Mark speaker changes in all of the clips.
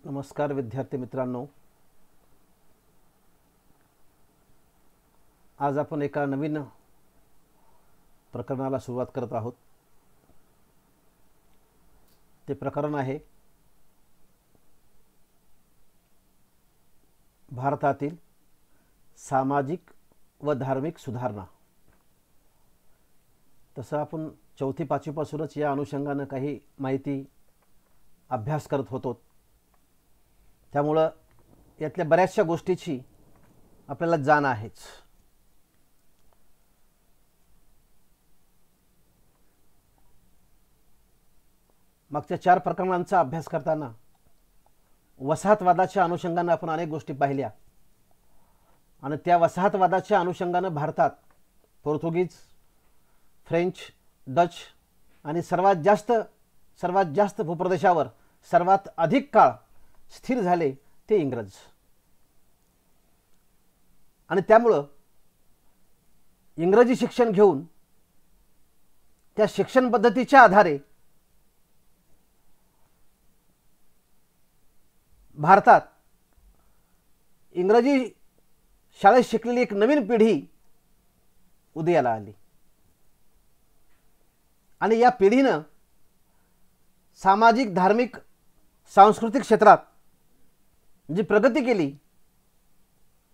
Speaker 1: नमस्कार विद्यार्थी मित्रांनो, आज आपण एका नवीन प्रकरणाला सुरुवात करत आहोत। ते प्रकरण आहे भारतातील सामाजिक व धार्मिक सुधारणा। तसं आपण चौथी पाचवीपासूनच या अनुषंगाने काही माहिती अभ्यास करत होतो, त्यामुळं यातल्या बऱ्याचशा गोष्टीची आपल्याला जाण आहेच। मागच्या 4 प्रकरणांचा अभ्यास करताना वसाहतवादाच्या अनुषंगाने आपण अनेक गोष्टी पाहिल्या आणि त्या वसाहतवादाच्या अनुषंगाने भारतात पोर्तुगीज, फ्रेंच, डच आणि सर्वात जास्त भूप्रदेशावर सर्वात अधिक काळ स्थिर झाले ते इंग्रज। आणि त्यामुळे इंग्रजी शिक्षण घेऊन त्या शिक्षण पद्धतीच्या आधारे भारतात इंग्रजी शाळेत शिकलेली एक नवीन पिढी उदयाला आली आणि या पिढीने सामाजिक, धार्मिक, सांस्कृतिक क्षेत्रात जी प्रगती केली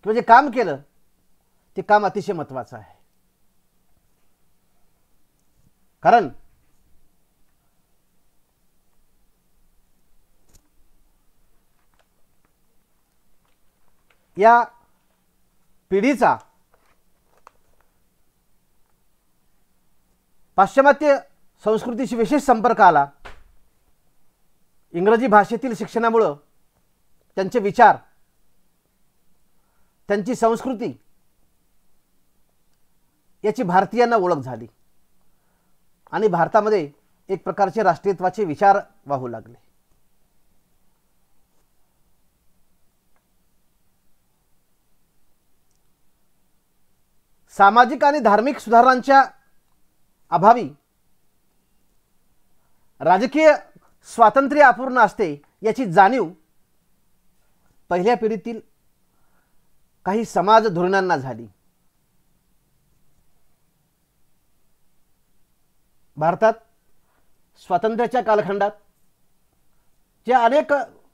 Speaker 1: किंवा जे काम केलं ते काम अतिशय महत्त्वाचं आहे। कारण या पिढीचा पाश्चिमात्य संस्कृतीशी विशेष संपर्क आला। इंग्रजी भाषेतील शिक्षणामुळे त्यांचे विचार, त्यांची संस्कृती याची भारतीयांना ओळख झाली आणि भारतामध्ये एक प्रकारचे राष्ट्रीयत्वाचे विचार वाहू लागले। सामाजिक आणि धार्मिक सुधारणांच्या अभावी राजकीय स्वातंत्र्य अपूर्ण असते याची जाणीव पहिल्या पिढीतील काही समाज धोरणांना झाली। भारतात स्वातंत्र्याच्या कालखंडात ज्या अनेक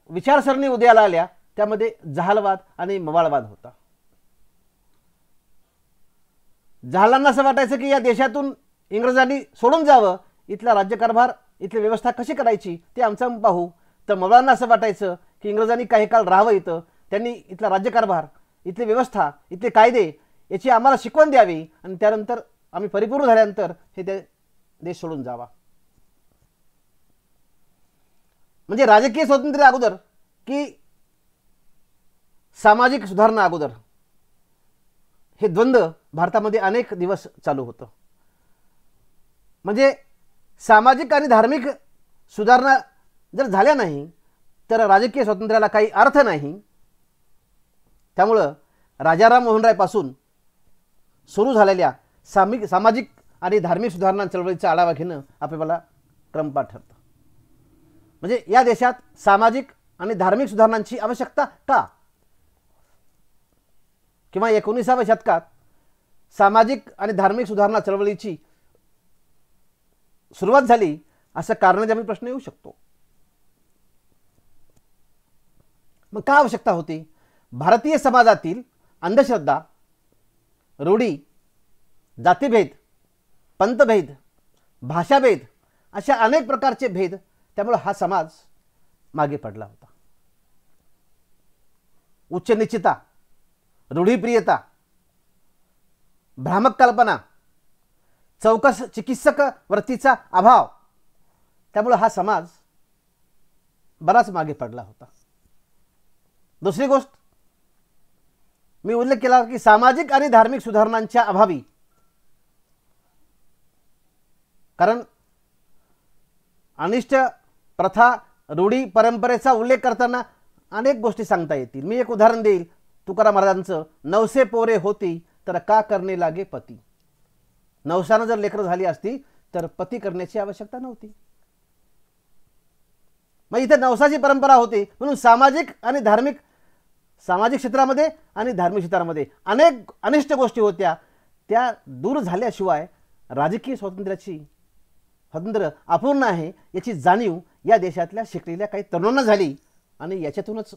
Speaker 1: विचारसरणी उदयाला आल्या त्यामध्ये जहालवाद आणि मवाळवाद होता। जहालांना असं वाटायचं की या देशातून इंग्रजांनी सोडून जावं, इथला राज्यकारभार, इथली व्यवस्था कशी करायची ते आमचं पाहू। तर मवाळांना असं वाटायचं की इंग्रजांनी काही काळ राहावं इथं, त्यांनी इथला राज्यकारभार, इथली व्यवस्था, इथले कायदे याची आम्हाला शिकवण द्यावी आणि त्यानंतर आम्ही परिपूर्ण झाल्यानंतर हे देश सोडून जावा। म्हणजे राजकीय स्वातंत्र्य अगोदर की सामाजिक सुधारणा अगोदर हे द्वंद्व भारतामध्ये अनेक दिवस चालू होतं। म्हणजे सामाजिक आणि धार्मिक सुधारणा जर झाल्या नाही तर राजकीय स्वातंत्र्याला काही अर्थ नाही। त्यामुळे राजाराम मोहन राय पासून सुरू झालेल्या सामाजिक आणि धार्मिक सुधारणा चळवळीचा आढावा घेणं आपल्याला क्रमपाठ ठरतं। म्हणजे या देशात सामाजिक आणि धार्मिक सुधारणांची आवश्यकता का, किंवा 19व्या शतकात सामाजिक आणि धार्मिक सुधारणा चळवळीची सुरुवात झाली असं कारणाचा प्रश्न येऊ शकतो। मग काय आवश्यकता होती? भारतीय समाजातील अंधश्रद्धा, रूढी, जातीभेद, पंथभेद, भाषाभेद अशा अनेक प्रकारचे भेद, त्यामुळे हा समाज मागे पडला होता। उच्च निश्चिता, रूढीप्रियता, भ्रामक कल्पना, चौकस चिकित्सक वृत्तीचा अभाव, त्यामुळे हा समाज बराच मागे पडला होता। दुसरी गोष्ट मी उल्लेख केला की सामाजिक आणि धार्मिक सुधारणांच्या अभावी, कारण अनिष्ट प्रथा, रूढी, परंपरेचा उल्लेख करताना अनेक गोष्टी सांगता येतील। मी एक उदाहरण देईल तुकाराम महाराजांचं, नवसे पोरे होती तर का करणे लागे पती। नवसानं जर लेकरं झाली असती तर पती करण्याची आवश्यकता नव्हती। मग इथे नवसाची परंपरा होती म्हणून सामाजिक क्षेत्रामध्ये आणि धार्मिक क्षेत्रामध्ये अनेक अनिष्ट गोष्टी होत्या, त्या दूर झाल्याशिवाय राजकीय स्वातंत्र्य अपूर्ण आहे याची जाणीव या देशातल्या शिकलेल्या काही तरुणांना झाली आणि याच्यातूनच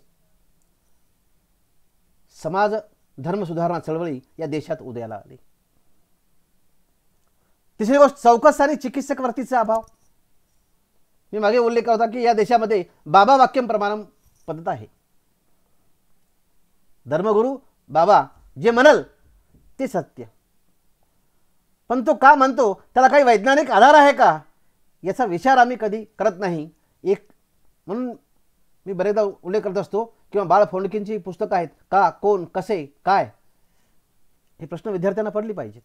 Speaker 1: समाज धर्म सुधारणा चळवळी या देशात उदयाला आली. तिसरी गोष्ट चौकस आणि चिकित्सक वृत्तीचा अभाव. मी मागे उल्लेख करत होता की या देशामध्ये बाबा वाक्यम प्रमाणम पद्धत आहे. धर्मगुरू बाबा जे म्हणल ते सत्य, पण तो का म्हणतो त्याला काही वैज्ञानिक आधार आहे का याचा विचार आम्ही कधी करत नाही. एक म्हणून मी बरेचदा उल्लेख करत असतो किंवा बाळ फोंडकेंची पुस्तकं आहेत, का कोण कसे काय, हे प्रश्न विद्यार्थ्यांना पडली पाहिजेत.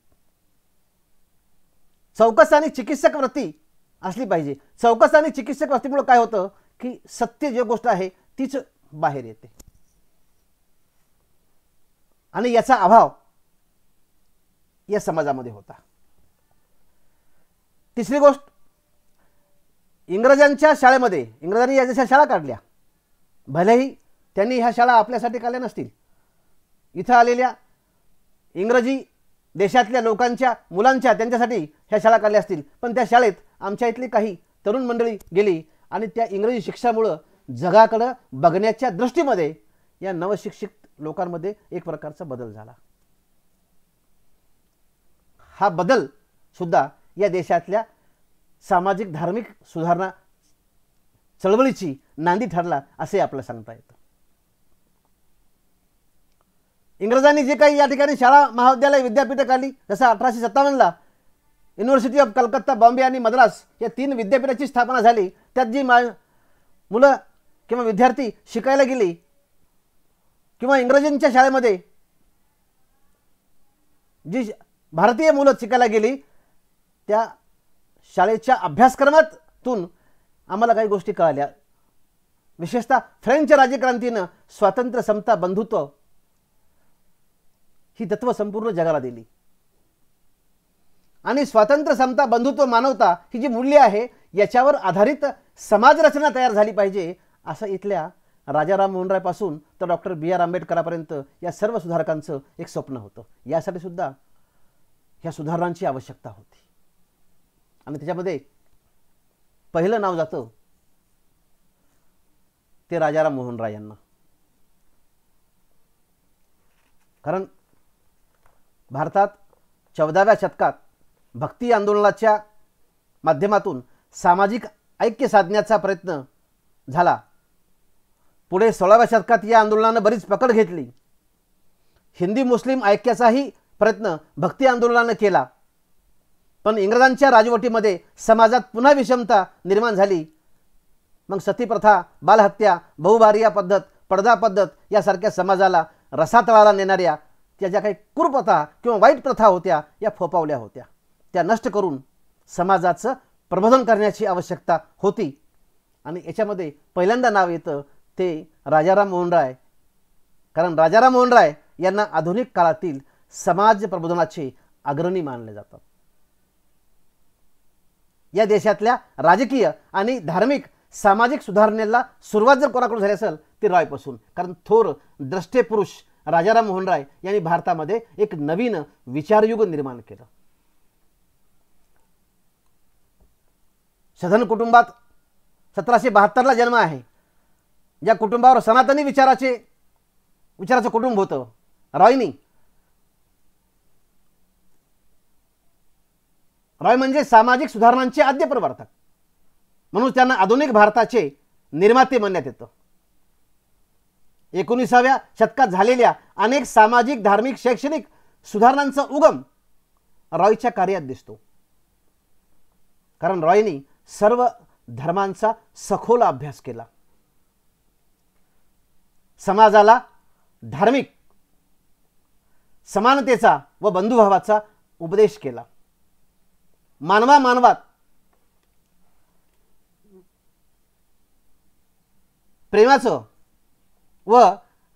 Speaker 1: चौकस आणि चिकित्सक वृत्ती असली पाहिजे. चौकस आणि चिकित्सक वृत्तीमुळे काय होतं की सत्य जी गोष्ट आहे तीच बाहेर येते आणि याचा अभाव या समाजामध्ये होता. तिसरी गोष्ट, इंग्रजांच्या शाळेमध्ये इंग्रजांनी या देशात शाळा काढल्या, भलेही त्यांनी ह्या शाळा आपल्यासाठी काढल्या नसतील. इथं आलेल्या इंग्रजी देशातल्या लोकांच्या मुलांच्या त्यांच्यासाठी ह्या शाळा काढल्या असतील, पण त्या शाळेत आमच्या इथली काही तरुण मंडळी गेली आणि त्या इंग्रजी शिक्षणामुळं जगाकडं बघण्याच्या दृष्टीमध्ये या नवशिक्षित लोकांमध्ये एक प्रकारचा बदल झाला. हा बदल सुद्धा या देशातल्या सामाजिक धार्मिक सुधारणा चळवळीची नांदी ठरला असे आपल्याला सांगता येतं. इंग्रजांनी जे काही या ठिकाणी शाळा महाविद्यालय विद्यापीठं काढली, जसं 1857ला युनिव्हर्सिटी ऑफ कलकत्ता, बॉम्बे आणि मद्रास या 3 विद्यापीठाची स्थापना झाली. त्यात जी मुलं किंवा विद्यार्थी शिकायला गेली किंवा इंग्रजांच्या शाळेमध्ये जी भारतीय मुलं शिकायला गेली त्या शाळेच्या अभ्यासक्रमातून आम्हाला काही गोष्टी कळाल्या. विशेषतः फ्रेंच राज्यक्रांतीनं स्वातंत्र्य, समता, बंधुत्व ही तत्व संपूर्ण जगाला दिली आणि स्वातंत्र्य, समता, बंधुत्व, मानवता ही जी मूल्य आहे याच्यावर आधारित समाज रचना तयार झाली पाहिजे असं इथल्या राजाराम मोहन राय पासून तर डॉक्टर बी आर आंबेडकरांपर्यंत या सर्व सुधारकांचं एक स्वप्न होतं. यासाठी सुद्धा ह्या सुधारणांची आवश्यकता होती आणि त्याच्यामध्ये पहिलं नाव जातं ते राजाराम मोहन राय यांना. कारण भारतात 14व्या शतकात भक्ती आंदोलनाच्या माध्यमातून सामाजिक ऐक्य साधण्याचा प्रयत्न झाला. पुढे 16व्या शतकात या आंदोलनानं बरीच पकड घेतली. हिंदी मुस्लिम ऐक्याचाही प्रयत्न भक्ती आंदोलनानं केला, पण इंग्रजांच्या राजवटीमध्ये समाजात पुन्हा विषमता निर्माण झाली. मग सतीप्रथा, बालहत्या, बहुभार्या पद्धत, पडदा पद्धत यासारख्या समाजाला रसातळाला नेणाऱ्या त्या ज्या काही कुप्रथा किंवा वाईट प्रथा होत्या या फोपावल्या होत्या. त्या नष्ट करून समाजाचं प्रबोधन करण्याची आवश्यकता होती आणि याच्यामध्ये पहिल्यांदा नाव येतं ते राजाराम मोहन राय. कारण राजाराम मोहन राय यांना आधुनिक काळातील समाज प्रबोधनाचे अग्रणी मानले जातात. या देशातल्या राजकीय आणि धार्मिक सामाजिक सुधारणेला सुरुवात जर कोणाकडून झाली असेल ते रायपासून. कारण थोर द्रष्टे पुरुष राजाराम मोहन राय यांनी भारतामध्ये एक नवीन विचारयुग निर्माण केलं. सधन कुटुंबात 1772ला जन्म आहे. ज्या कुटुंबावर सनातनी विचाराचं कुटुंब होतं, रॉय म्हणजे सामाजिक सुधारणांचे आद्य प्रवर्तक म्हणून त्यांना आधुनिक भारताचे निर्माते म्हणण्यात येतं. 19व्या शतकात झालेल्या अनेक सामाजिक, धार्मिक, शैक्षणिक सुधारणांचा उगम रॉयच्या कार्यात दिसतो. कारण रॉयनी सर्व धर्मांचा सखोल अभ्यास केला. समाजाला धार्मिक समानतेचा व बंधुभावाचा उपदेश केला. मानवात प्रेमाचं व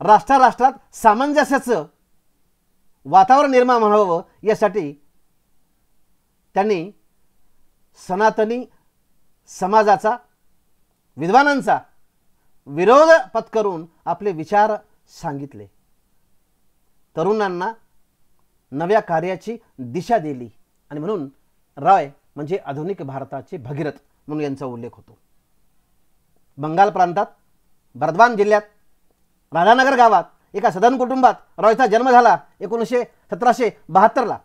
Speaker 1: राष्ट्रात सामंजस्याचं वातावरण निर्माण व्हावं यासाठी त्यांनी सनातनी समाजाचा विद्वानांचा विरोध पत्करून आपले विचार सांगितले. तरुणांना नव्या कार्याची दिशा दिली आणि म्हणून रॉय म्हणजे आधुनिक भारताचे भगीरथ म्हणून यांचा उल्लेख होतो. बंगाल प्रांतात बर्दवान जिल्ह्यात राधानगर गावात एका सधन कुटुंबात रॉयचा जन्म झाला 1772ला.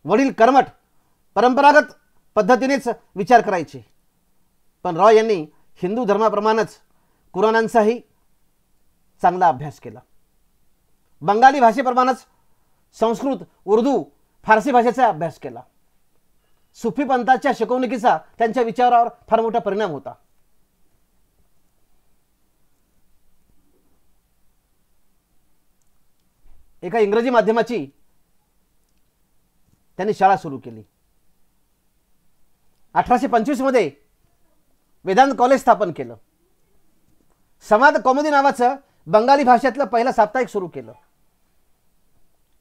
Speaker 1: वडील कर्मठ परंपरागत पद्धतीनेच विचार करायचे, पण रॉय यांनी हिंदू धर्माप्रमाणेच कुराणांचाही चांगला अभ्यास केला. बंगाली भाषेप्रमाणेच संस्कृत, उर्दू, फारसी भाषेचा अभ्यास केला. सुफी पंथाच्या शिकवणुकीचा त्यांच्या विचारावर फार मोठा परिणाम होता. एका इंग्रजी माध्यमाची त्यांनी शाळा सुरू केली. 1825 मध्ये वेदांत कॉलेज स्थापन केलं. समाद कौमुदी नावाचं बंगाली भाषेतलं पहिलं साप्ताहिक सुरू केलं.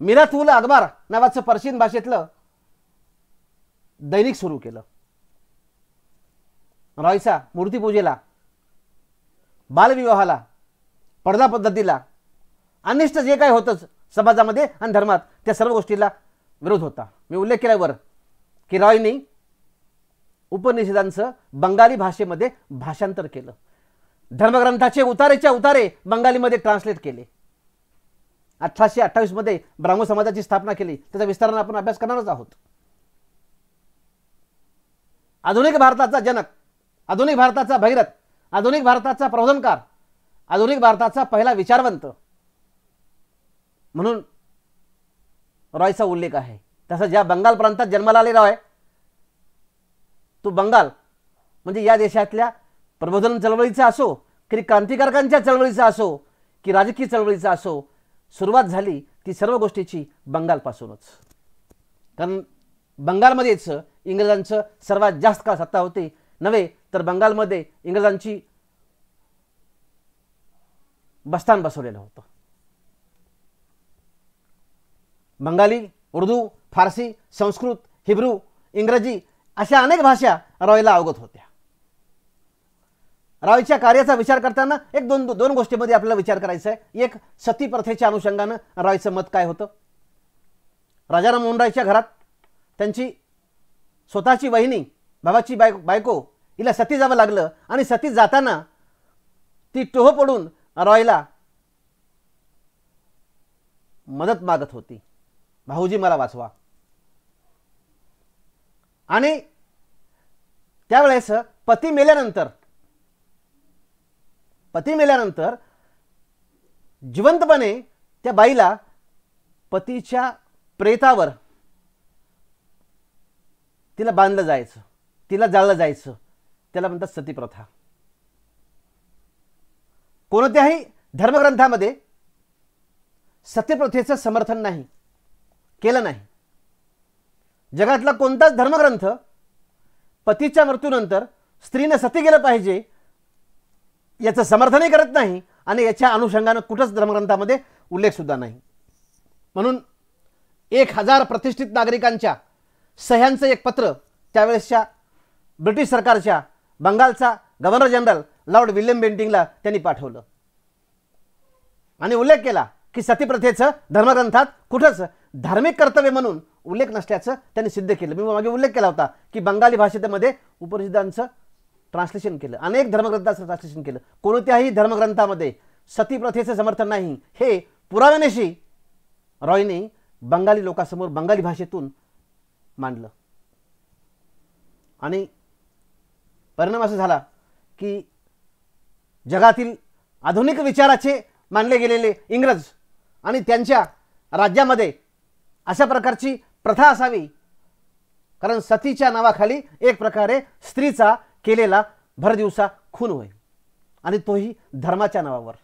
Speaker 1: मिरात उल अखबार नावाचं पर्शियन भाषेतलं दैनिक सुरू केलं. रॉयचा मूर्तीपूजेला, बालविवाहाला, पडदा पद्धतीला, अनिष्ट जे काही होतंच समाजामध्ये आणि धर्मात त्या सर्व गोष्टीला विरोध होता. मी उल्लेख केल्यावर की रॉयनी उपनिषदांचं बंगाली भाषेमध्ये भाषांतर केलं. धर्मग्रंथाचे उतारेच्या उतारे बंगालीमध्ये ट्रान्सलेट केले. 1828 मध्ये ब्राह्मण समाजाची स्थापना केली. त्याचा विस्ताराने आपण अभ्यास करणारच आहोत. आधुनिक भारताचा जनक, आधुनिक भारताचा भगीरथ, आधुनिक भारताचा प्रबोधनकार, आधुनिक भारताचा पहिला विचारवंत म्हणून रॉयचा उल्लेख आहे. तसं ज्या बंगाल प्रांतात जन्माला आले रॉय, तो बंगाल म्हणजे या देशातल्या प्रबोधन चळवळीचा असो की क्रांतिकारकांच्या चळवळीचा असो की राजकीय चळवळीचा असो, सुरुवात झाली ती सर्व गोष्टीची बंगालपासूनच. कारण बंगालमध्येच इंग्रजांचं सर्वात जास्त काळ सत्ता होती. नव्हे तर बंगालमध्ये इंग्रजांची बस्तान बसवलेलं होतं. बंगाली, उर्दू, फारसी, संस्कृत, हिब्रू, इंग्रजी अशा अनेक भाषा रॉयला अवगत होत्या. रॉयच्या कार्याचा विचार करताना दोन गोष्टींमध्ये आपल्याला विचार करायचा आहे. एक, सती प्रथेच्या अनुषंगानं रॉयचं मत काय होतं. राजाराम मोहन रायच्या घरात त्यांची स्वतःची वहिनी, भावाची बायको हिला सती जावं लागलं आणि सती जाताना ती टोह पडून रॉयला मदत मागत होती, भाऊजी मला वाचवा. आणि त्यावेळेस पती मेल्यानंतर जिवंतपणे त्या बाईला पतीच्या प्रेतावर तिला बांधलं जायचं, तिला जाळलं जायचं. त्याला म्हणतात सती प्रथा. कोणत्याही धर्मग्रंथामध्ये सतीप्रथेचं समर्थन नाही केलं नाही. जगातला कोणताच धर्मग्रंथ पतीच्या मृत्यूनंतर स्त्रीने सती गेलं पाहिजे याचं समर्थनही करत नाही आणि याच्या अनुषंगानं कुठंच धर्मग्रंथामध्ये उल्लेख सुद्धा नाही. म्हणून 1000 प्रतिष्ठित नागरिकांच्या सह्यांचं एक पत्र त्यावेळेसच्या ब्रिटिश सरकारच्या बंगालचा गव्हर्नर जनरल लॉर्ड विल्यम बेंटिंगला त्यांनी पाठवलं आणि उल्लेख केला की सतीप्रथेचं धर्मग्रंथात कुठंच धार्मिक कर्तव्य म्हणून उल्लेख नसल्याचं त्यांनी सिद्ध केलं. मी मागे उल्लेख केला होता की बंगाली भाषेमध्ये उपनिषदांचं ट्रान्सलेशन केलं, अनेक धर्मग्रंथांचं ट्रान्सलेशन केलं. कोणत्याही धर्मग्रंथामध्ये सतीप्रथेचं समर्थन नाही हे पुराव्यानिशी रॉयने बंगाली लोकांसमोर बंगाली भाषेतून मांडलं. आणि परिणाम असा झाला की जगातील आधुनिक विचाराचे मानले गेलेले इंग्रज आणि त्यांच्या राज्यामध्ये अशा प्रकारची प्रथा असावी, कारण सतीच्या नावाखाली एक प्रकारे स्त्रीचा केलेला भरदिवसा खून होय आणि तोही धर्माच्या नावावर.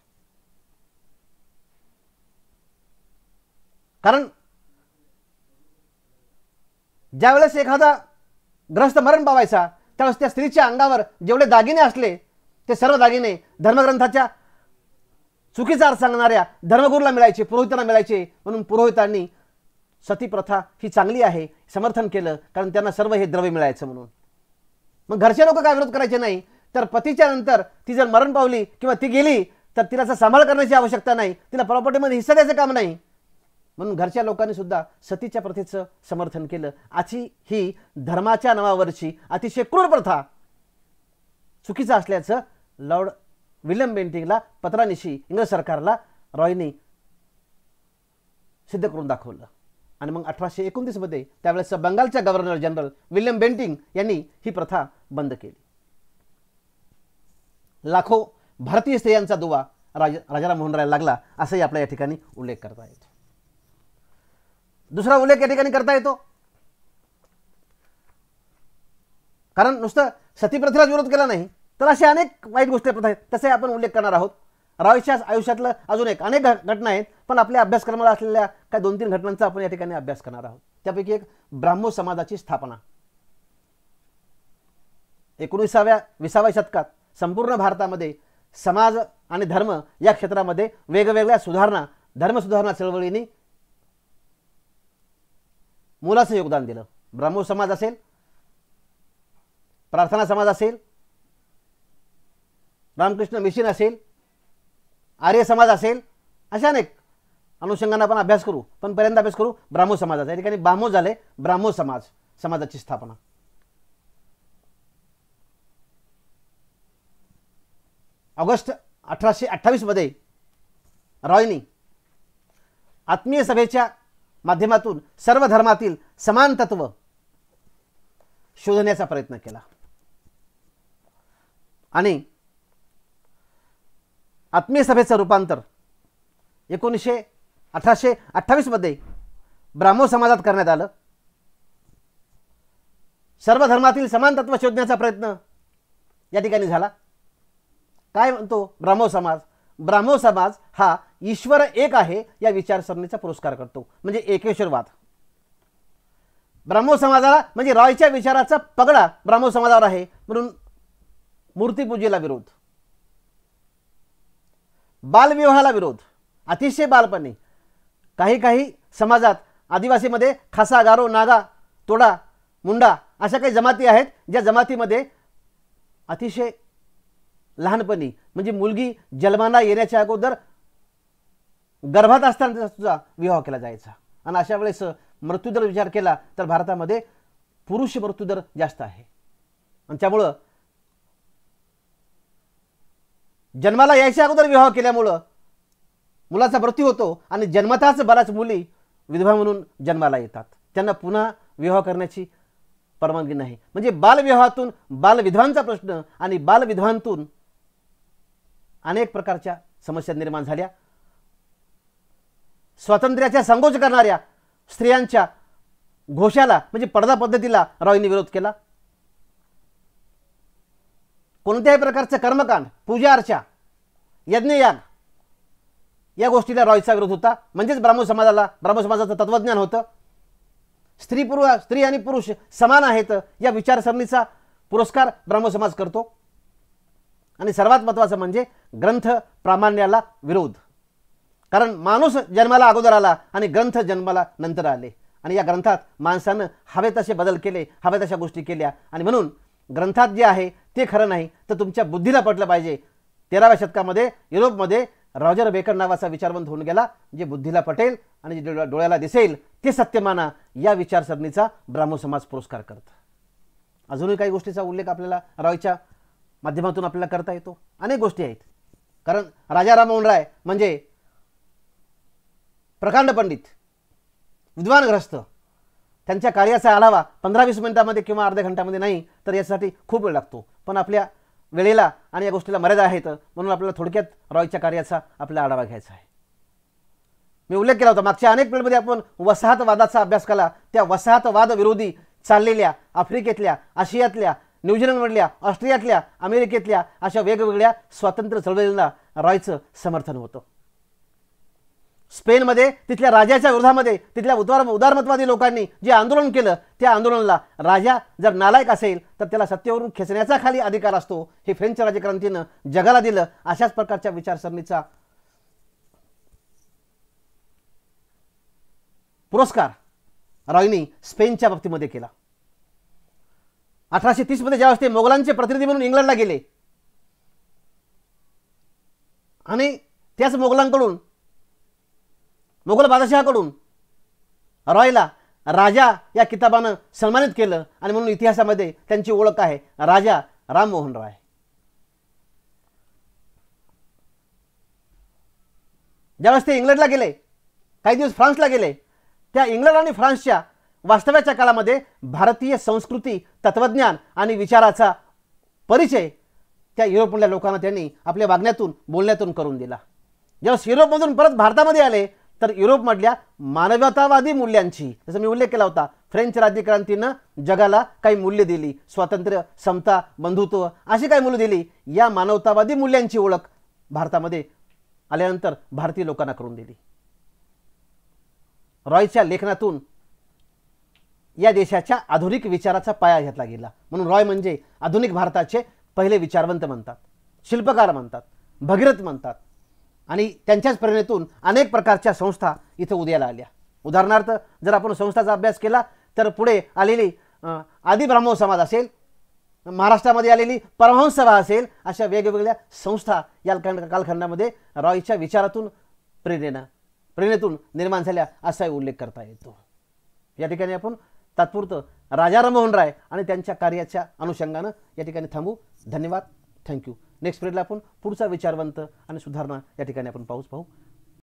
Speaker 1: कारण ज्यावेळेस एखादा ग्रस्त मरण पावायचा त्यावेळेस त्या स्त्रीच्या अंगावर जेवढे दागिने असले ते सर्व दागिने धर्मग्रंथाच्या चुकीचा अर्थ सांगणाऱ्या धर्मगुरूला मिळायचे, पुरोहितांना मिळायचे. म्हणून पुरोहितांनी सती प्रथा ही चांगली आहे समर्थन केलं, कारण त्यांना सर्व हे द्रव्य मिळायचं म्हणून. मग घरचे लोक काय विरोध करायचे नाही, तर पतीच्या नंतर ती जर मरण पावली किंवा ती गेली तर तिला सांभाळ करण्याची आवश्यकता नाही, तिला प्रॉपर्टीमध्ये हिस्सा द्यायचं काम नाही. म्हणून घरच्या लोकांनी सुद्धा सतीच्या प्रथेचं समर्थन केलं. आजची ही धर्माच्या नावावरची अतिशय क्रूर प्रथा चुकीचं असल्याचं लॉर्ड विल्यम बेंटिंकला पत्रानिशी इंग्रज सरकारला रॉयनी सिद्ध करून दाखवलं. आणि मग 1829 मध्ये त्यावेळेस बंगालच्या गव्हर्नर जनरल विल्यम बेंटिंक यांनी ही प्रथा बंद केली. लाखो भारतीय स्त्रियांचा दुवा राजाराम मोहन रायला लागला असंही आपल्या या ठिकाणी उल्लेख करता येतो. दुसरा उल्लेख या ठिकाणी करता येतो, कारण नुसतं सतीप्रथेला विरोध केला नाही तर अशा अनेक वाईट गोष्टी प्रथा आहेत, तसे आपण उल्लेख करणार आहोत. रॉयच्या आयुष्यातलं अजून अनेक घटना आहेत, पण आपल्या अभ्यासक्रमाला असलेल्या काही 2-3 घटनांचा आपण या ठिकाणी अभ्यास करणार आहोत. त्यापैकी एक ब्राह्मो समाजाची स्थापना. 19व्या-20व्या शतकात संपूर्ण भारतामध्ये समाज आणि धर्म या क्षेत्रामध्ये वेगवेगळ्या धर्मसुधारणा चळवळींनी मोलाचं योगदान दिलं. ब्राह्मो समाज असेल, प्रार्थना समाज असेल, रामकृष्ण मिशन असेल, आर्य समाज असेल, अशा अनेक अनुषंगाने आपण अभ्यास करू. पण पहिल्यांदा अभ्यास करू ब्राह्मो समाजाचा. या ठिकाणी बामो झाले ब्राह्मो समाजाची स्थापना. ऑगस्ट 1828 मध्ये रॉयनी आत्मीय सभेच्या माध्यमातून सर्व धर्मातील समान तत्व शोधण्याचा प्रयत्न केला आणि आत्मीय सभेचं रूपांतर 1828 मध्ये ब्राह्मो समाजात करण्यात आलं. सर्व धर्मातील समान तत्व शोधण्याचा प्रयत्न या ठिकाणी झाला. काय म्हणतो ब्राह्मो समाज? ब्राह्मो समाज हा ईश्वर एक आहे या विचारसरणीचा पुरस्कार करतो, म्हणजे एकेश्वरवाद. ब्राह्मो समाजाला म्हणजे रॉयच्या विचाराचा पगडा ब्राह्मो समाजावर आहे, म्हणून मूर्तीपूजेला विरोध, बालविवाहाला विरोध, अतिशय बालपणी. काही समाजात आदिवासीमध्ये खासा, गारो, नागा, तोडा, मुंडा अशा काही जमाती आहेत, ज्या जमातीमध्ये अतिशय लहानपणी म्हणजे मुलगी जन्माला येण्याच्या अगोदर गर्भात असताना सुद्धा विवाह केला जायचा. आणि अशा वेळेस मृत्यूदर विचार केला तर भारतामध्ये पुरुष मृत्यूदर जास्त आहे. आणि त्यामुळं जन्माला यायच्या अगोदर विवाह केल्यामुळं मुलाचा मृत्यू होतो आणि जन्मताच बऱ्याच मुली विधवा म्हणून जन्माला येतात. त्यांना पुन्हा विवाह करण्याची परवानगी नाही. म्हणजे बालविवाहातून बालविधवांचा प्रश्न आणि बालविधवांतून अनेक प्रकारच्या समस्या निर्माण झाल्या. स्वातंत्र्याचा संकोच करणाऱ्या स्त्रियांच्या घोषाला म्हणजे पडदा पद्धतीला रॉयनी विरोध केला. कोणत्याही प्रकारचं कर्मकांड, पूजा अर्चा, यज्ञयाग या रॉयचा विरोध होता. म्हणजेच ब्राह्मो समाजाचं तत्वज्ञान होतं. स्त्री आणि पुरुष समान आहेत या विचारसरणीचा पुरस्कार ब्राह्मो समाज करतो. आणि सर्वात महत्त्वाचं म्हणजे ग्रंथ प्रामाण्याला विरोध. कारण माणूस जन्माला अगोदर आला आणि ग्रंथ जन्माला नंतर आले, आणि या ग्रंथात माणसानं हवे तसे बदल केले, हवे तशा गोष्टी केल्या. आणि म्हणून ग्रंथात जे आहे ते खरं नाही तर तुमच्या बुद्धीला पटलं पाहिजे. 13व्या शतकामध्ये युरोपमध्ये रॉजर बेकन नावाचा विचारवंत होऊन गेला. जे बुद्धीला पटेल आणि जे डोळ्याला दिसेल ते सत्य माना या विचारसरणीचा ब्राह्मो समाज पुरस्कार करतो. अजूनही काही गोष्टीचा उल्लेख आपल्याला रॉयच्या माध्यमातून आपल्याला करता येतो. अनेक गोष्टी आहेत. कारण राजा राममोहन राय म्हणजे प्रकांड पंडित, विद्वानग्रस्त. त्यांच्या कार्याचा आढावा 15-20 मिनिटांमध्ये किंवा अर्ध्या घंट्यामध्ये नाही तर यासाठी खूप वेळ लागतो. पण आपल्या वेळेला आणि या गोष्टीला मर्यादा आहेत, म्हणून आपल्याला थोडक्यात रॉयच्या कार्याचा आपला आढावा घ्यायचा आहे. मी उल्लेख केला होता मागच्या अनेक वेळेमध्ये आपण वसाहतवादाचा अभ्यास केला. त्या वसाहतवाद विरोधी चाललेल्या आफ्रिकेतल्या, आशियातल्या, न्यूझीलंडमधल्या, ऑस्ट्रेलियातल्या, अमेरिकेतल्या अशा वेगवेगळ्या स्वातंत्र्य चळवळींना रॉयचं समर्थन होतं. स्पेनमध्ये तिथल्या राजाच्या विरोधामध्ये तिथल्या उदारमतवादी लोकांनी जे आंदोलन केलं त्या आंदोलनाला राजा जर नालायक असेल तर त्याला सत्तेवरून खेचण्याचा खाली अधिकार असतो हे फ्रेंच राज्यक्रांतीनं जगाला दिलं. अशाच प्रकारच्या विचारसरणीचा पुरस्कार रॉयनी स्पेनच्या बाबतीमध्ये केला. 1830 मध्ये ज्यावेळेस ते मोगलांचे प्रतिनिधी म्हणून इंग्लंडला गेले आणि त्याच मोगलांकडून, मोगल बादशहाकडून रॉयला राजा या किताबानं सन्मानित केलं आणि म्हणून इतिहासामध्ये त्यांची ओळख आहे राजा राममोहन राय. ज्यावेळेस ते इंग्लंडला गेले, काही दिवस फ्रान्सला गेले, त्या इंग्लंड आणि फ्रान्सच्या वास्तव्याच्या काळामध्ये भारतीय संस्कृती, तत्वज्ञान आणि विचाराचा परिचय त्या युरोपमधल्या लोकांना त्यांनी आपल्या वागण्यातून, बोलण्यातून करून दिला. ज्यावेळेस युरोपमधून परत भारतामध्ये आले तर युरोपमधल्या मानवतावादी मूल्यांची, जसं मी उल्लेख केला होता, फ्रेंच राज्यक्रांतीनं जगाला काही मूल्य दिली, स्वातंत्र्य, समता, बंधुत्व अशी काही मूल्य दिली. या मानवतावादी मूल्यांची ओळख भारतामध्ये आल्यानंतर भारतीय लोकांना करून दिली. रॉयच्या लेखनातून या देशाच्या आधुनिक विचाराचा पाया घेतला गेला. म्हणून रॉय म्हणजे आधुनिक भारताचे पहिले विचारवंत म्हणतात, शिल्पकार म्हणतात, भगीरथ म्हणतात आणि त्यांच्याच प्रेरणेतून अनेक प्रकारच्या संस्था इथं उदयाला आल्या. उदाहरणार्थ जर आपण संस्थाचा अभ्यास केला तर पुढे आलेली आदि ब्राह्मो समाज असेल, महाराष्ट्रामध्ये आलेली परमहंस सभा असेल, अशा वेगवेगळ्या संस्था या कालखंडामध्ये रॉयच्या विचारातून, प्रेरणेतून निर्माण झाल्या असा उल्लेख करता येतो. या ठिकाणी आपण तात्पुरतं राजा राममोहन राय आणि त्यांच्या कार्याच्या अनुषंगानं या ठिकाणी थांबू. धन्यवाद. थँक्यू. नेक्स्ट पिरियडला आपण पुढचा विचारवंत आणि सुधारणा या ठिकाणी आपण पाहू.